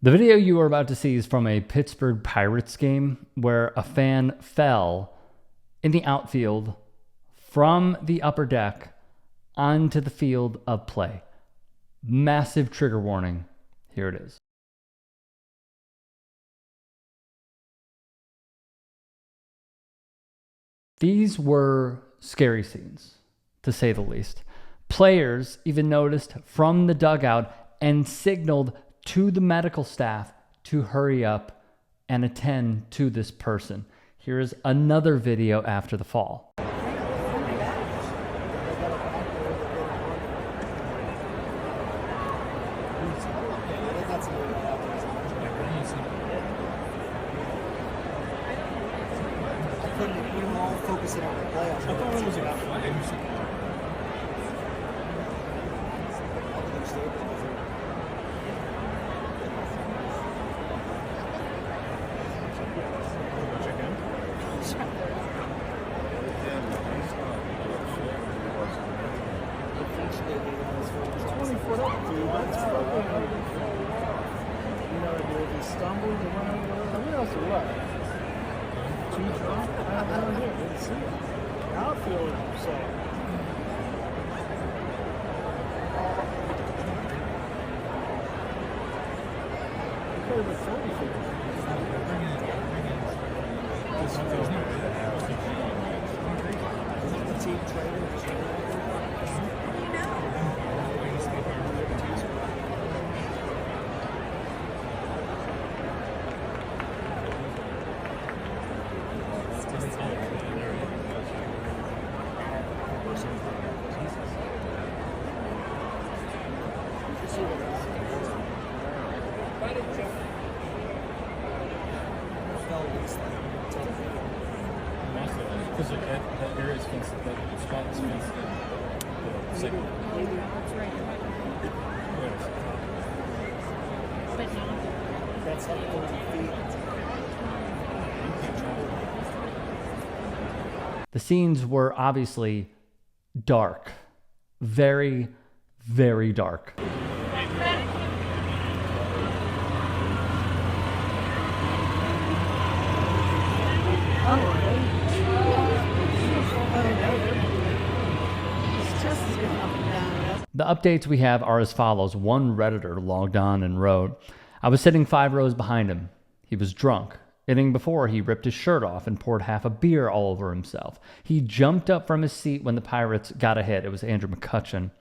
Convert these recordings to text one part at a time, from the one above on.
The video you are about to see is from a Pittsburgh Pirates game where a fan fell in the outfield from the upper deck onto the field of play. Massive trigger warning. Here it is. These were scary scenes, to say the least. Players even noticed from the dugout and signaled to the medical staff to hurry up and attend to this person. Here is another video after the fall. We were all focusing on the playoffs. I thought it was about flags. Stumbled and went over. What else or what? Too drunk? I don't know. Didn't see it. Outfield, so. Could have been 30 feet. The team trainer. Because that area is fenced, that spot is fenced in. The signal. That's right. But no. That's like 30 feet. The scenes were obviously dark. Very, very dark. The updates we have are as follows. One Redditor logged on and wrote, "I was sitting 5 rows behind him. He was drunk. Inning before, he ripped his shirt off and poured half a beer all over himself. He jumped up from his seat when the Pirates got a hit." It was Andrew McCutchen.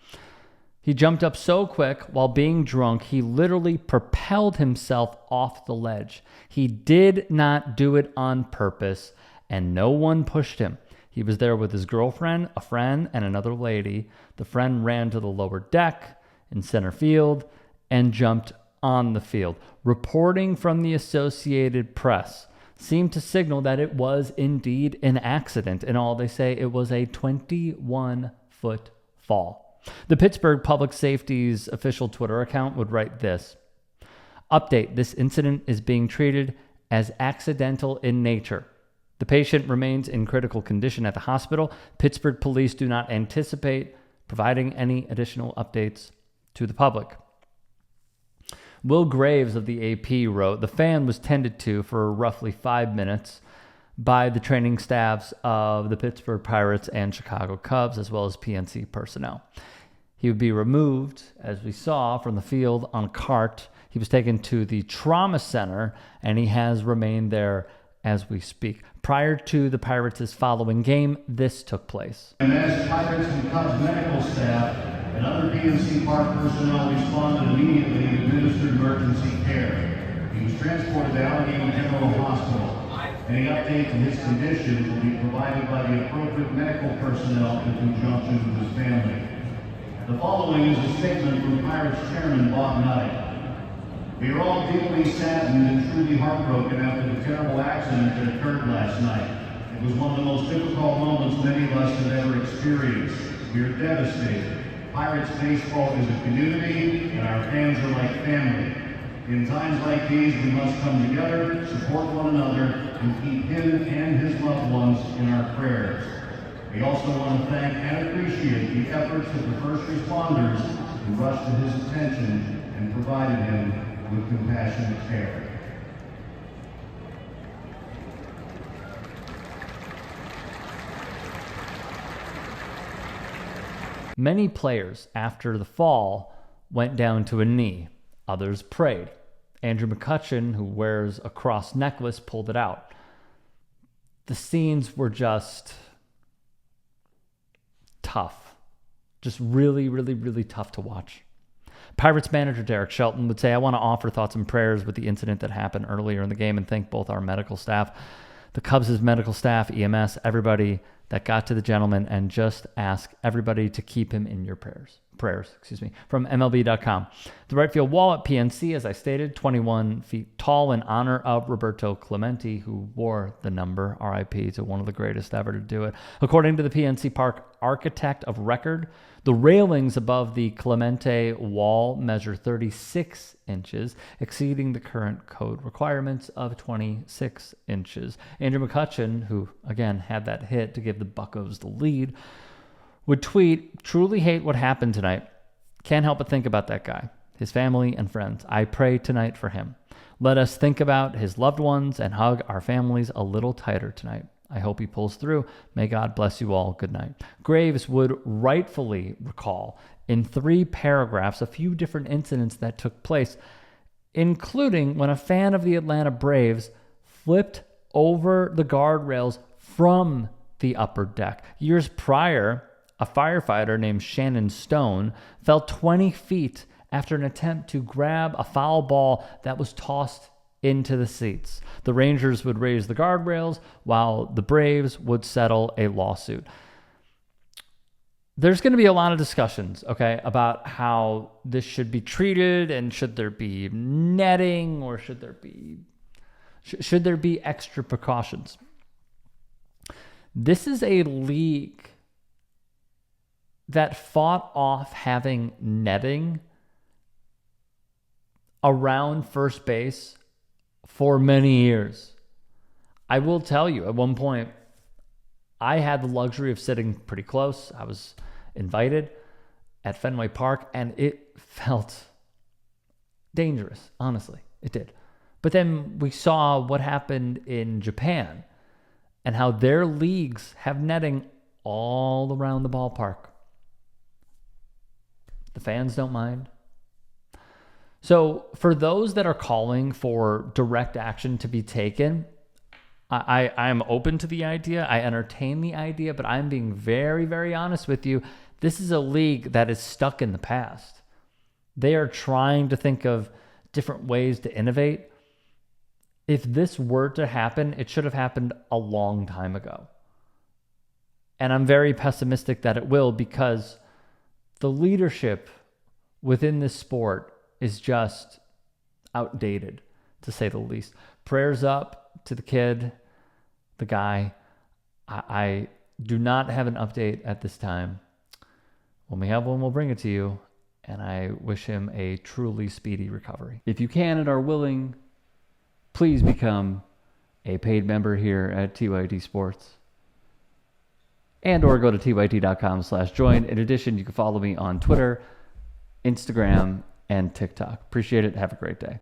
"He jumped up so quick while being drunk, he literally propelled himself off the ledge. He did not do it on purpose, and no one pushed him. He was there with his girlfriend, a friend, and another lady. The friend ran to the lower deck in center field and jumped on the field." Reporting from the Associated Press seemed to signal that it was indeed an accident. In all, they say it was a 21-foot fall. The Pittsburgh Public Safety's official Twitter account would write this: "Update, this incident is being treated as accidental in nature. The patient remains in critical condition at the hospital. Pittsburgh police do not anticipate providing any additional updates to the public." Will Graves of the AP wrote, "The fan was tended to for roughly 5 minutes by the training staffs of the Pittsburgh Pirates and Chicago Cubs, as well as PNC personnel. He would be removed, as we saw, from the field on a cart. He was taken to the trauma center, and he has remained there as we speak." Prior to the Pirates' following game, this took place. And as Pirates and Cubs medical staff and other PNC Park personnel responded immediately and administered emergency care. He was transported to Allegheny General Hospital. Any update to his condition will be provided by the appropriate medical personnel in conjunction with his family. The following is a statement from Pirates Chairman Bob Knight. "We are all deeply saddened and truly heartbroken after the terrible accident that occurred last night. It was one of the most difficult moments many of us have ever experienced. We are devastated. Pirates baseball is a community, and our fans are like family. In times like these, we must come together, support one another, and keep him and his loved ones in our prayers. We also want to thank and appreciate the efforts of the first responders who rushed to his attention and provided him with compassionate care. Many players after the fall went down to a knee. Others prayed. Andrew McCutchen, who wears a cross necklace, pulled it out. The scenes were just tough. Just really, really, really tough to watch. Pirates manager Derek Shelton would say, "I want to offer thoughts and prayers with the incident that happened earlier in the game and thank both our medical staff, the Cubs' medical staff, EMS, everybody that got to the gentleman, and just ask everybody to keep him in your prayers. From MLB.com. The right field wall at PNC, as I stated, 21 feet tall in honor of Roberto Clemente, who wore the number, RIP, to one of the greatest ever to do it. According to the PNC Park architect of record, the railings above the Clemente wall measure 36 inches, exceeding the current code requirements of 26 inches. Andrew McCutchen, who, again, had that hit to give the Buccos the lead, would tweet, "Truly hate what happened tonight. Can't help but think about that guy, his family and friends. I pray tonight for him. Let us think about his loved ones and hug our families a little tighter tonight. I hope he pulls through. May God bless you all. Good night." Graves would rightfully recall in 3 paragraphs a few different incidents that took place, including when a fan of the Atlanta Braves flipped over the guardrails from the upper deck. Years prior, a firefighter named Shannon Stone fell 20 feet after an attempt to grab a foul ball that was tossed into the seats. The Rangers would raise the guardrails while the Braves would settle a lawsuit. There's going to be a lot of discussions, okay, about how this should be treated, and should there be netting, or should there be extra precautions. This is a league that fought off having netting around first base for many years. I will tell you, at one point, I had the luxury of sitting pretty close. I was invited at Fenway Park, and it felt dangerous, honestly. It did. But then we saw what happened in Japan and how their leagues have netting all around the ballpark. The fans don't mind. So for those that are calling for direct action to be taken, I'm open to the idea. I entertain the idea, but I'm being very, very honest with you. This is a league that is stuck in the past. They are trying to think of different ways to innovate. If this were to happen, it should have happened a long time ago. And I'm very pessimistic that it will, because the leadership within this sport is just outdated, to say the least. Prayers up to the kid, the guy. I do not have an update at this time. When we have one, we'll bring it to you, and I wish him a truly speedy recovery. If you can and are willing, please become a paid member here at TYT Sports, and or go to tyt.com/join. In addition, you can follow me on Twitter, Instagram, and TikTok. Appreciate it. Have a great day.